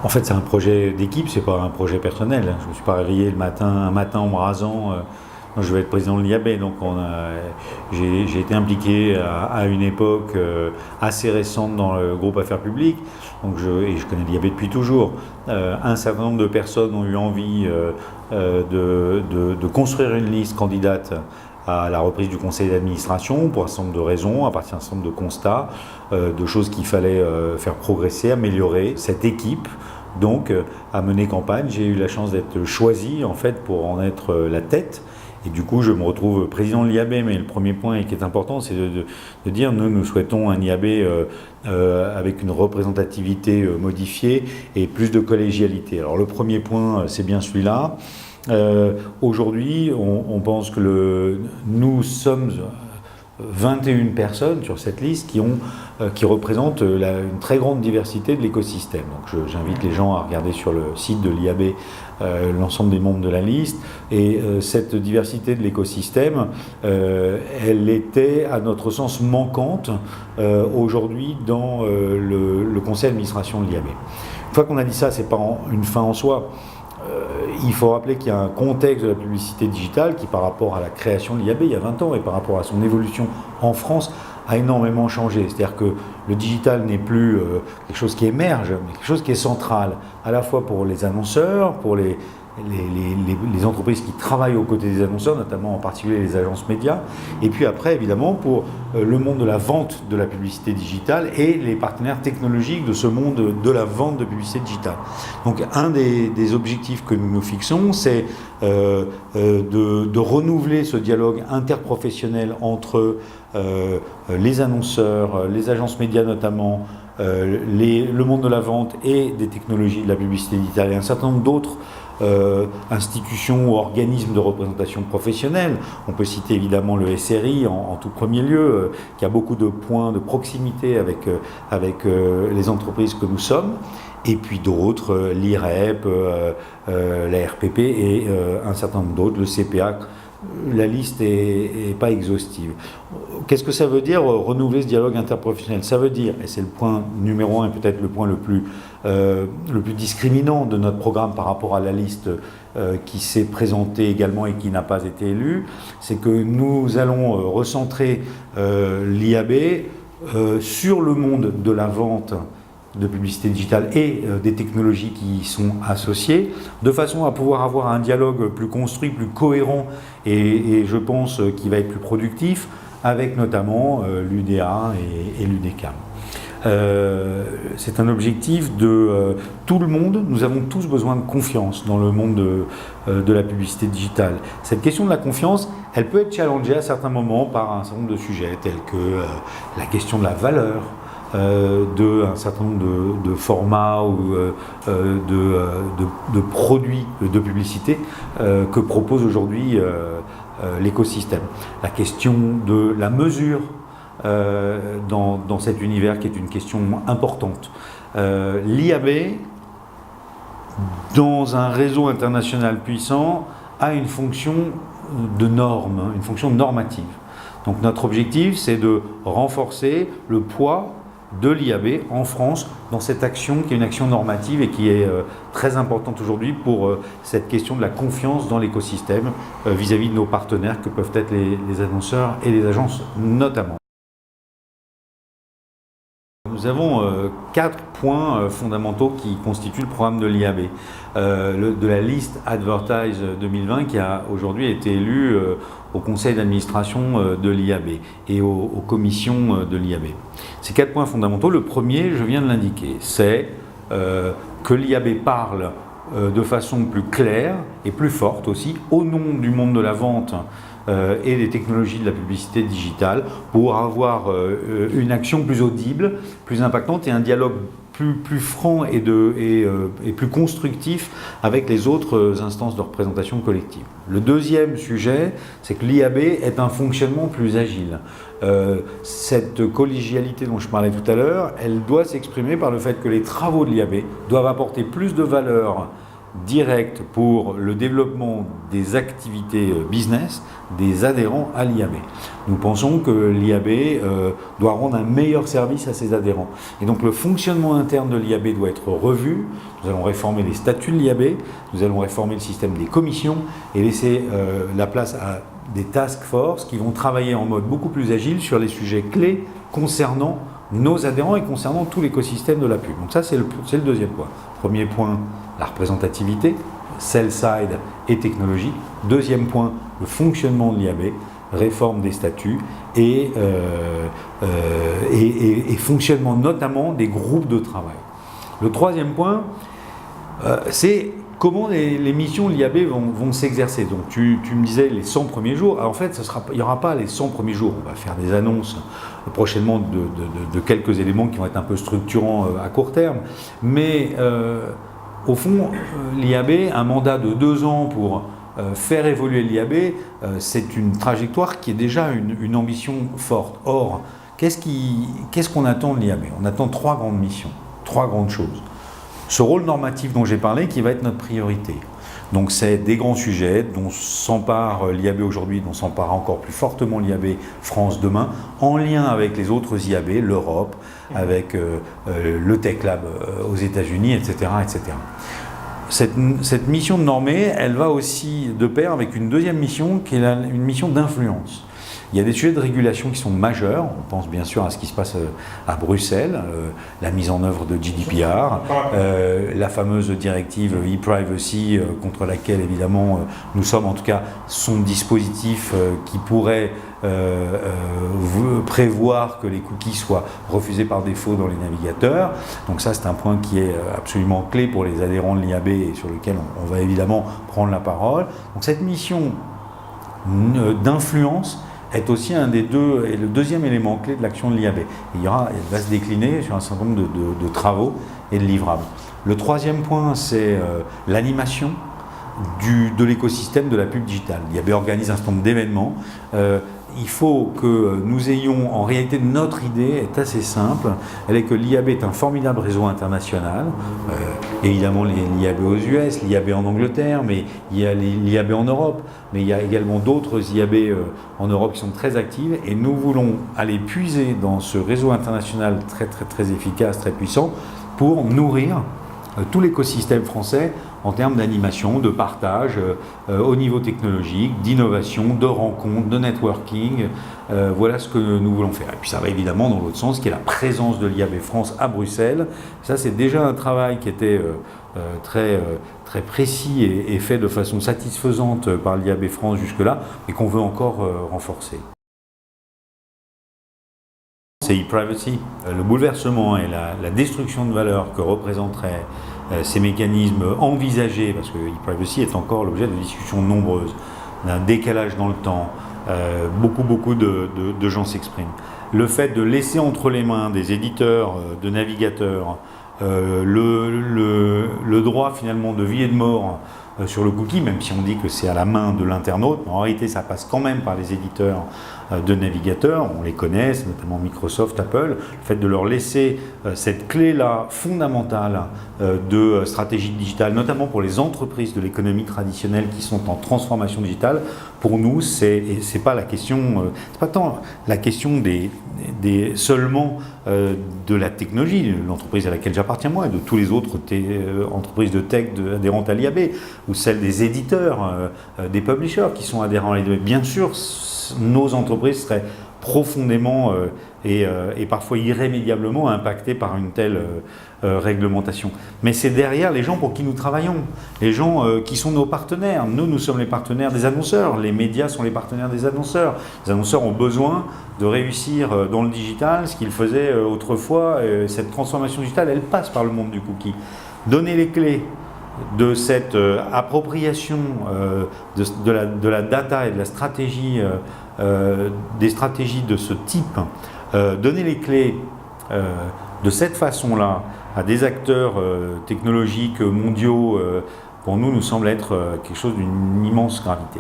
En fait, c'est un projet d'équipe, c'est pas un projet personnel. Je me suis pas réveillé un matin en me rasant. Je vais être président de l'IAB, donc j'ai été impliqué à une époque assez récente dans le groupe Affaires publiques, et je connais l'IAB depuis toujours. Un certain nombre de personnes ont eu envie de construire une liste candidate à la reprise du conseil d'administration pour un certain nombre de raisons, à partir d'un certain nombre de constats, de choses qu'il fallait faire progresser, améliorer. Cette équipe donc a mené campagne. J'ai eu la chance d'être choisi en fait pour en être la tête. Et du coup, je me retrouve président de l'IAB, mais le premier point qui est important, c'est de dire nous souhaitons un IAB avec une représentativité modifiée et plus de collégialité. Alors le premier point, c'est bien celui-là. Aujourd'hui, on pense que nous sommes 21 personnes sur cette liste qui représentent une très grande diversité de l'écosystème. Donc j'invite les gens à regarder sur le site de l'IAB l'ensemble des membres de la liste. Et cette diversité de l'écosystème, elle était à notre sens manquante aujourd'hui dans le conseil d'administration de l'IAB. Une fois qu'on a dit ça, c'est pas une fin en soi. Il faut rappeler qu'il y a un contexte de la publicité digitale qui, par rapport à la création de l'IAB il y a 20 ans et par rapport à son évolution en France, a énormément changé. C'est-à-dire que le digital n'est plus quelque chose qui émerge, mais quelque chose qui est central, à la fois pour les annonceurs, pour les entreprises qui travaillent aux côtés des annonceurs, notamment en particulier les agences médias, et puis après évidemment pour le monde de la vente de la publicité digitale et les partenaires technologiques de ce monde de la vente de publicité digitale. Donc un des objectifs que nous nous fixons, c'est de renouveler ce dialogue interprofessionnel entre les annonceurs, les agences médias notamment, le monde de la vente et des technologies de la publicité digitale et un certain nombre d'autres institutions ou organismes de représentation professionnelle. On peut citer évidemment le SRI en tout premier lieu, qui a beaucoup de points de proximité avec les entreprises que nous sommes, et puis d'autres, l'IREP, la RPP et un certain nombre d'autres, le CPA. La liste n'est pas exhaustive. Qu'est-ce que ça veut dire renouveler ce dialogue interprofessionnel? Ça veut dire, et c'est le point numéro 1 et peut-être le point le plus discriminant de notre programme par rapport à la liste qui s'est présentée également et qui n'a pas été élue, c'est que nous allons recentrer l'IAB sur le monde de la vente de publicité digitale et des technologies qui y sont associées, de façon à pouvoir avoir un dialogue plus construit, plus cohérent et je pense qui va être plus productif avec notamment l'UDA et l'UDECAM. C'est un objectif de tout le monde. Nous avons tous besoin de confiance dans le monde de la publicité digitale. Cette question de la confiance, elle peut être challengée à certains moments par un certain nombre de sujets tels que la question de la valeur, d'un certain nombre de formats ou de produits de publicité que propose aujourd'hui l'écosystème. La question de la mesure dans cet univers qui est une question importante. L'IAB, dans un réseau international puissant, a une fonction de norme, une fonction normative. Donc notre objectif, c'est de renforcer le poids de l'IAB en France dans cette action qui est une action normative et qui est très importante aujourd'hui pour cette question de la confiance dans l'écosystème vis-à-vis de nos partenaires que peuvent être les annonceurs et les agences notamment. Nous avons 4 points fondamentaux qui constituent le programme de l'IAB. De la liste Advertise 2020 qui a aujourd'hui été élue au conseil d'administration de l'IAB et aux commissions de l'IAB. Ces 4 points fondamentaux, le premier, je viens de l'indiquer, c'est que l'IAB parle de façon plus claire et plus forte aussi au nom du monde de la vente et des technologies de la publicité digitale pour avoir une action plus audible, plus impactante et un dialogue plus franc et plus constructif avec les autres instances de représentation collective. Le deuxième sujet, c'est que l'IAB est un fonctionnement plus agile. Cette collégialité dont je parlais tout à l'heure, elle doit s'exprimer par le fait que les travaux de l'IAB doivent apporter plus de valeur direct pour le développement des activités business des adhérents à l'IAB. Nous pensons que l'IAB doit rendre un meilleur service à ses adhérents. Et donc le fonctionnement interne de l'IAB doit être revu. Nous allons réformer les statuts de l'IAB, nous allons réformer le système des commissions et laisser la place à des task force qui vont travailler en mode beaucoup plus agile sur les sujets clés concernant nos adhérents et concernant tout l'écosystème de la pub. Donc ça, c'est le deuxième point. Premier point, la représentativité, sell-side et technologie. Deuxième point, le fonctionnement de l'IAB, réforme des statuts et fonctionnement notamment des groupes de travail. Le troisième point, c'est comment les missions de l'IAB vont s'exercer. Donc tu me disais les 100 premiers jours. Alors en fait, il n'y aura pas les 100 premiers jours. On va faire des annonces prochainement de quelques éléments qui vont être un peu structurants à court terme. Mais au fond, l'IAB, un mandat de 2 ans pour faire évoluer l'IAB, c'est une trajectoire qui est déjà une ambition forte. Or, qu'est-ce qu'on attend de l'IAB? On attend 3 grandes missions, 3 grandes choses. Ce rôle normatif dont j'ai parlé qui va être notre priorité. Donc c'est des grands sujets dont s'empare l'IAB aujourd'hui, dont s'empare encore plus fortement l'IAB France demain, en lien avec les autres IAB, l'Europe, avec le Tech Lab aux États-Unis, etc., etc. Cette mission de normer, elle va aussi de pair avec une deuxième mission qui est une mission d'influence. Il y a des sujets de régulation qui sont majeurs. On pense bien sûr à ce qui se passe à Bruxelles, la mise en œuvre de GDPR, la fameuse directive e-privacy contre laquelle évidemment nous sommes, en tout cas son dispositif qui pourrait prévoir que les cookies soient refusés par défaut dans les navigateurs. Donc ça, c'est un point qui est absolument clé pour les adhérents de l'IAB et sur lequel on va évidemment prendre la parole. Donc cette mission d'influence est aussi le deuxième élément clé de l'action de l'IAB. Elle va se décliner sur un certain nombre de travaux et de livrables. Le troisième point, c'est l'animation de l'écosystème de la pub digitale. L'IAB organise un certain nombre d'événements. Il faut que nous ayons, en réalité, notre idée est assez simple. Elle est que l'IAB est un formidable réseau international. Évidemment, l'IAB aux US, l'IAB en Angleterre, mais il y a l'IAB en Europe, mais il y a également d'autres IAB en Europe qui sont très actives. Et nous voulons aller puiser dans ce réseau international très, très, très efficace, très puissant, pour nourrir tout l'écosystème français en termes d'animation, de partage au niveau technologique, d'innovation, de rencontres, de networking. Voilà ce que nous voulons faire. Et puis ça va évidemment dans l'autre sens, qui est la présence de l'IAB France à Bruxelles. Ça, c'est déjà un travail qui était très précis et fait de façon satisfaisante par l'IAB France jusque-là, et qu'on veut encore renforcer. C'est e-privacy. Le bouleversement et la destruction de valeur que représenteraient ces mécanismes envisagés, parce que e-privacy est encore l'objet de discussions nombreuses, d'un décalage dans le temps, beaucoup de gens s'expriment. Le fait de laisser entre les mains des éditeurs, de navigateurs, le droit finalement de vie et de mort sur le cookie, même si on dit que c'est à la main de l'internaute, mais en réalité ça passe quand même par les éditeurs de navigateurs, on les connaît, notamment Microsoft, Apple. Le fait de leur laisser cette clé-là fondamentale de stratégie digitale, notamment pour les entreprises de l'économie traditionnelle qui sont en transformation digitale, pour nous, c'est pas la question, c'est pas tant la question seulement de la technologie, l'entreprise à laquelle j'appartiens moi, et de tous les autres entreprises de tech adhérentes à l'IAB, ou celle des éditeurs, des publishers qui sont adhérents à l'IAB. Bien sûr, nos entreprises seraient profondément et parfois irrémédiablement impactées par une telle réglementation. Mais c'est derrière les gens pour qui nous travaillons, les gens qui sont nos partenaires. Nous sommes les partenaires des annonceurs, les médias sont les partenaires des annonceurs. Les annonceurs ont besoin de réussir dans le digital ce qu'ils faisaient autrefois. Cette transformation digitale, elle passe par le monde du cookie. Donner les clés de cette appropriation de la data et de la stratégie, des stratégies de ce type, donner les clés de cette façon-là à des acteurs technologiques mondiaux, pour nous semble être quelque chose d'une immense gravité.